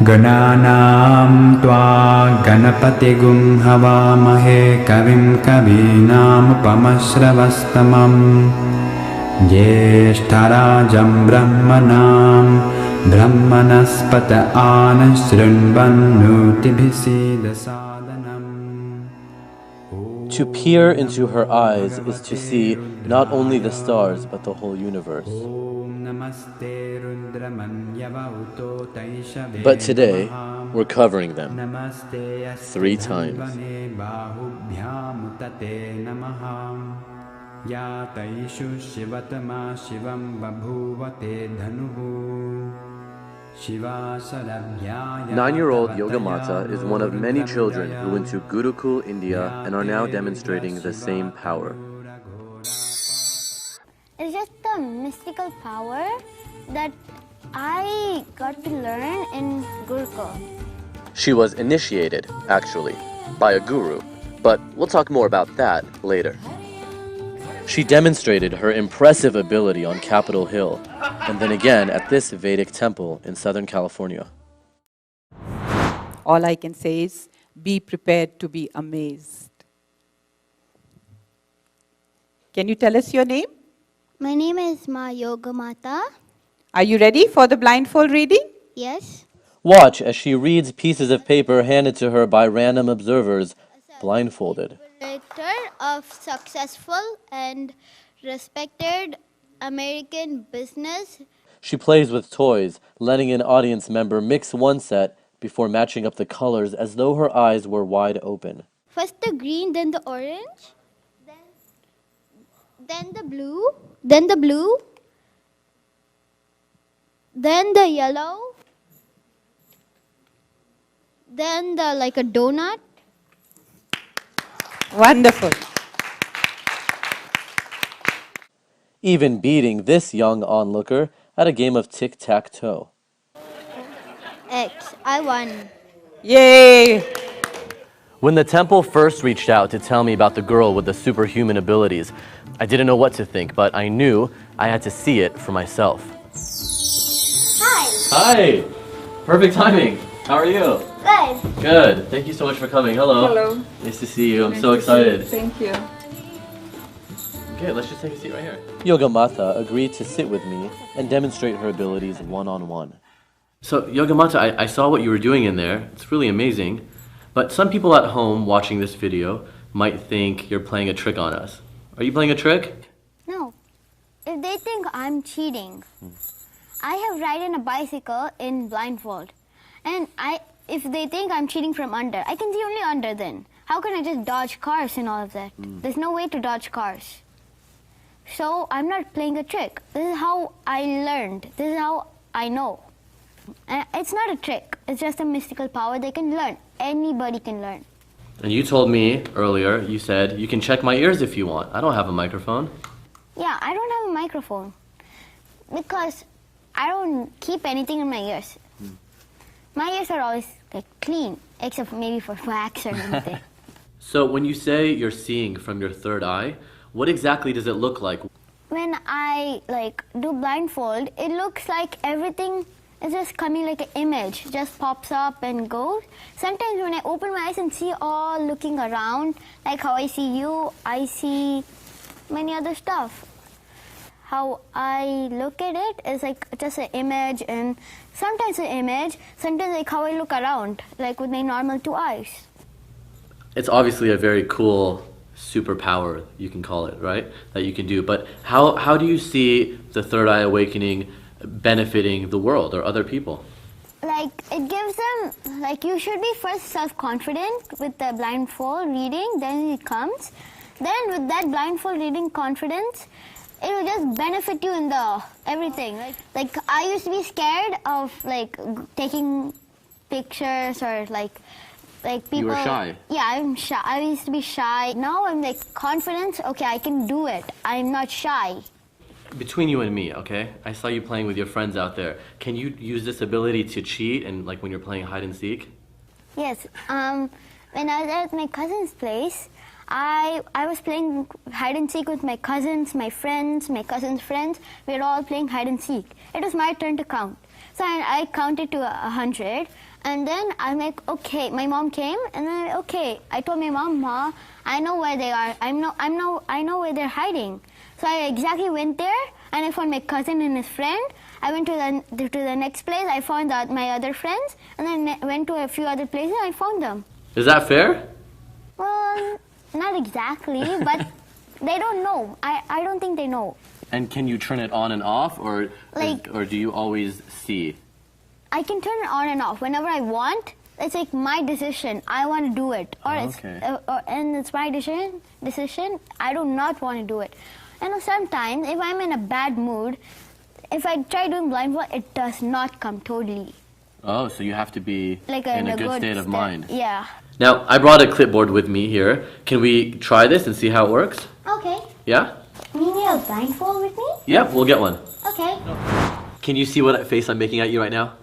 Gananam tva ganapatigum havamahe kavim kavinam upamasravastamam jyeshtarajam brahmanam brahmanaspata anashrunvannutibhisida sadhanam. To peer into her eyes is to see not only the stars but the whole universe. But today, we're covering them 3 times. Nine-year-old Yogamata is one of many children who went to Gurukul, India, and are now demonstrating the same power. It's just a mystical power that I got to learn in Gurukul. She was initiated, actually, by a guru, but we'll talk more about that later. She demonstrated her impressive ability on Capitol Hill, and then again at this Vedic temple in Southern California. All I can say is, be prepared to be amazed. Can you tell us your name? My name is Ma Yogamata. Are you ready for the blindfold reading? Yes. Watch as she reads pieces of paper handed to her by random observers, blindfolded. Director of successful and respected American business. She plays with toys, letting an audience member mix one set before matching up the colors as though her eyes were wide open. First the green, then the orange, then the blue, then the blue, then the yellow, then the like a donut. Wonderful. Even beating this young onlooker at a game of tic-tac-toe. X. I won. Yay! When the temple first reached out to tell me about the girl with the superhuman abilities, I didn't know what to think, but I knew I had to see it for myself. Hi. Hi! Perfect timing. How are you? Good. Good. Thank you so much for coming. Hello. Hello. Nice to see you. I'm so excited. Thank you. Okay, let's just take a seat right here. Yogamata agreed to sit with me and demonstrate her abilities one-on-one. So, Yogamata, I saw what you were doing in there. It's really amazing. But some people at home watching this video might think you're playing a trick on us. Are you playing a trick? No. If they think I'm cheating, I have ridden a bicycle in blindfold. And if they think I'm cheating from under, I can see only under then. How can I just dodge cars and all of that? There's no way to dodge cars. So I'm not playing a trick. This is how I learned. This is how I know. It's not a trick. It's just a mystical power they can learn. Anybody can learn. And you told me earlier, you said, you can check my ears if you want. I don't have a microphone. Yeah, I don't have a microphone because I don't keep anything in my ears. My ears are always like clean, except maybe for wax or anything. So when you say you're seeing from your third eye, what exactly does it look like? When I do blindfold, it looks like everything is just coming like an image, just pops up and goes. Sometimes when I open my eyes and see all looking around, like how I see you, I see many other stuff. How I look at it is like just an image, and sometimes an image, sometimes like how I look around, like with my normal 2 eyes. It's obviously a very cool superpower, you can call it, right? That you can do. But how do you see the third eye awakening benefiting the world or other people? Like it gives them, like you should be first self-confident with the blindfold reading, then it comes. Then with that blindfold reading confidence, it will just benefit you in the everything. Like I used to be scared of taking pictures or like people. You were shy. Yeah, I'm shy. I used to be shy. Now I'm like confident. Okay, I can do it. I'm not shy. Between you and me, okay? I saw you playing with your friends out there. Can you use this ability to cheat and like when you're playing hide and seek? Yes. When I was at my cousin's place, I was playing hide and seek with my cousins, my friends, my cousins' friends. We were all playing hide and seek. It was my turn to count. So I counted to 100, and then I'm like, okay. My mom came, and then okay. I told my mom, Ma, I know where they are. I know where they're hiding. So I exactly went there, and I found my cousin and his friend. I went to the next place. I found my other friends, and then went to a few other places. I found them. Is that fair? Well, not exactly, but they don't know. I don't think they know. And can you turn it on and off, or do you always see? I can turn it on and off whenever I want. It's like my decision. I want to do it, and it's my decision. I do not want to do it. And sometimes, if I'm in a bad mood, if I try doing blindfold, it does not come totally. Oh, so you have to be Like in a good state of mind. Yeah. Now, I brought a clipboard with me here. Can we try this and see how it works? Okay. Yeah? You need a blindfold with me? Yep, we'll get one. Okay. Can you see what face I'm making at you right now?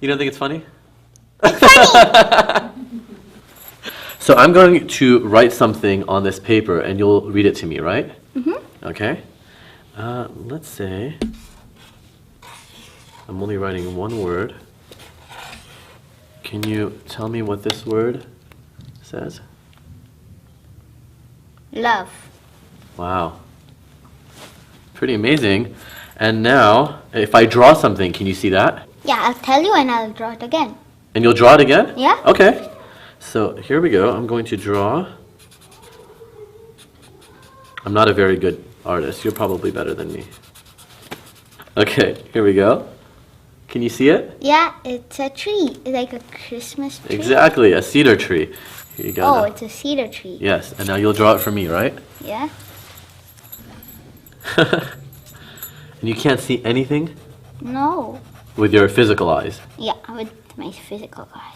You don't think it's funny? It's funny! So I'm going to write something on this paper, and you'll read it to me, right? Mm-hmm. Okay. Let's say I'm only writing one word. Can you tell me what this word says? Love. Wow. Pretty amazing. And now, if I draw something, can you see that? Yeah, I'll tell you and I'll draw it again. And you'll draw it again? Yeah. Okay. So here we go. I'm going to draw. I'm not a very good artist. You're probably better than me. Okay, here we go. Can you see it? Yeah, it's a tree. It's like a Christmas tree. Exactly, a cedar tree. Here you go. Oh, now. it's a cedar tree. Yes, and now you'll draw it for me, right? Yeah. And you can't see anything? No. With your physical eyes? Yeah, with my physical eyes.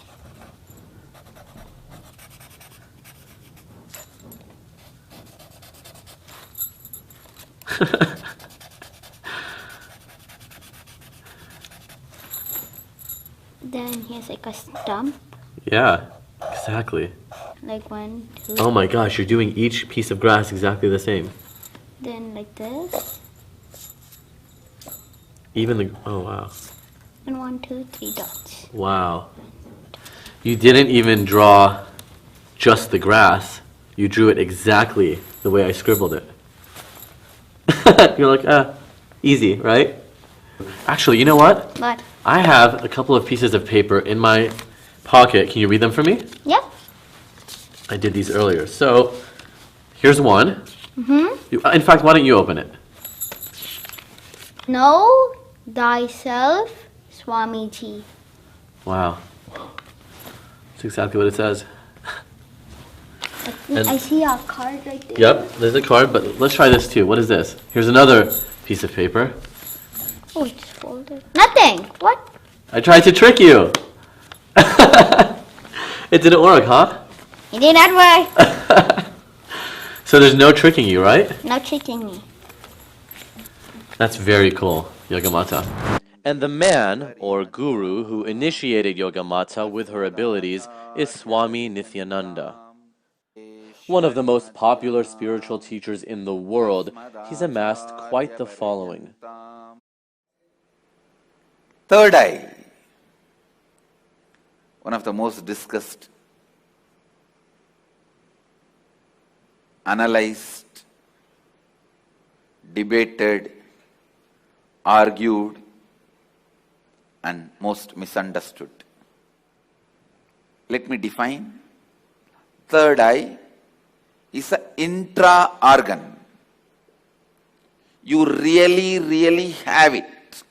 Then here's like a stump. Yeah, exactly. Like 1, 2. Oh my gosh, you're doing each piece of grass exactly the same. Then like this. Even the, oh wow. And 1, 2, 3 dots. Wow. You didn't even draw just the grass. You drew it exactly the way I scribbled it. You're like, easy, right? Actually, you know what? But I have a couple of pieces of paper in my pocket. Can you read them for me? yeah. I did these earlier. So, here's one. Mm-hmm. In fact, why don't you open it? Know thyself, Swamiji. Wow. That's exactly what it says. I see a card right there. Yep, there's a card, but let's try this too. What is this? Here's another piece of paper. Oh, it's folded. Nothing. What? I tried to trick you. It didn't work, huh? It did not work. So there's no tricking you, right? No tricking me. That's very cool, Yogamata. And the man, or guru, who initiated Yogamata with her abilities is Swami Nityananda. One of the most popular spiritual teachers in the world, he's amassed quite the following. Third eye, one of the most discussed, analyzed, debated, argued, and most misunderstood. Let me define. Third eye is an intra-organ. You really have it.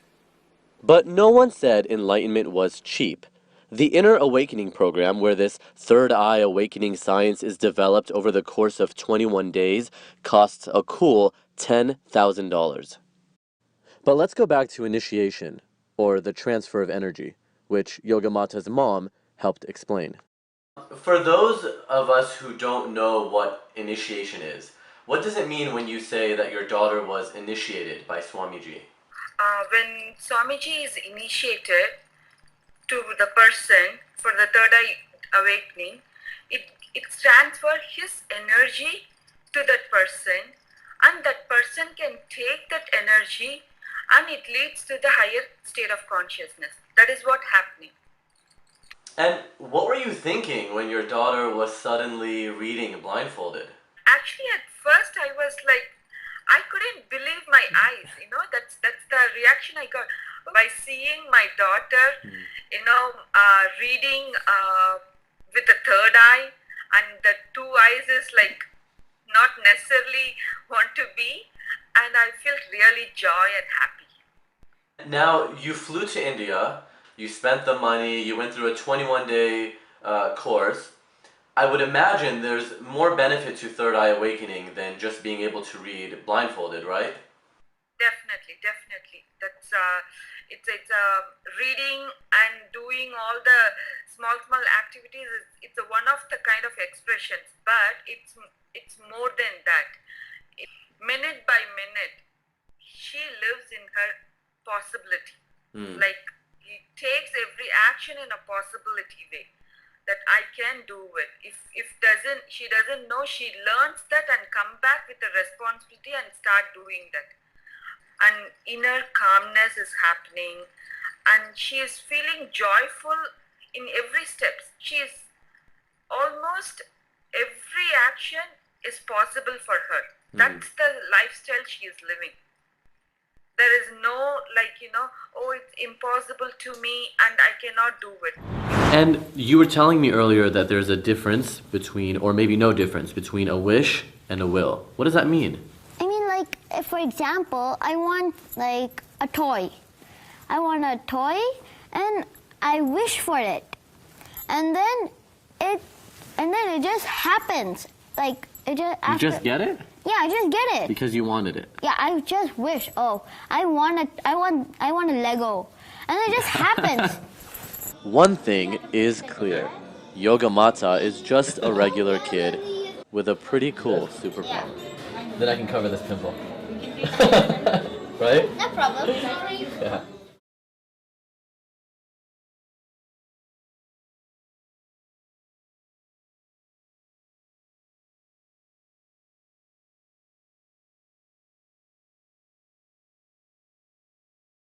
But no one said enlightenment was cheap. The Inner Awakening program, where this third eye awakening science is developed over the course of 21 days, costs a cool $10,000. But let's go back to initiation, or the transfer of energy, which Yogamata's mom helped explain. For those of us who don't know what initiation is, what does it mean when you say that your daughter was initiated by Swamiji? When Swamiji is initiated to the person for the third eye awakening, it stands for his energy to that person, and that person can take that energy and it leads to the higher state of consciousness. That is what happening. And what were you thinking when your daughter was suddenly reading blindfolded? Actually, at first I was like, I couldn't believe my eyes. That's the reaction I got by seeing my daughter, reading with the third eye, and the two eyes is like not necessarily want to be, and I felt really joy and happy. Now, you flew to India, you spent the money, you went through a 21-day course. I would imagine there's more benefit to third eye awakening than just being able to read blindfolded, right? Definitely. That's it's reading and doing all the small activities. It's one of the kind of expressions, but it's more than that. Minute by minute, she lives in her possibility. Like, he takes every action in a possibility way that I can do it. If she doesn't know, she learns that and come back with the responsibility and start doing that. And inner calmness is happening, and she is feeling joyful in every step. She is almost every action is possible for her. That's the lifestyle she is living. There is no oh, it's impossible to me and I cannot do it. And you were telling me earlier that there's a difference between, or maybe no difference, between a wish and a will. What does that mean? I mean, like, if, for example, I want like a toy. I want a toy and I wish for it. And then it just happens. Like, it just after. You just get it? Yeah, I just get it. Because you wanted it. Yeah, I just wish. Oh, I want a Lego, and it just happens. One thing is clear. Yogamata is just a regular kid with a pretty cool superpower. Then I can cover this pimple. Right? No problem. Yeah.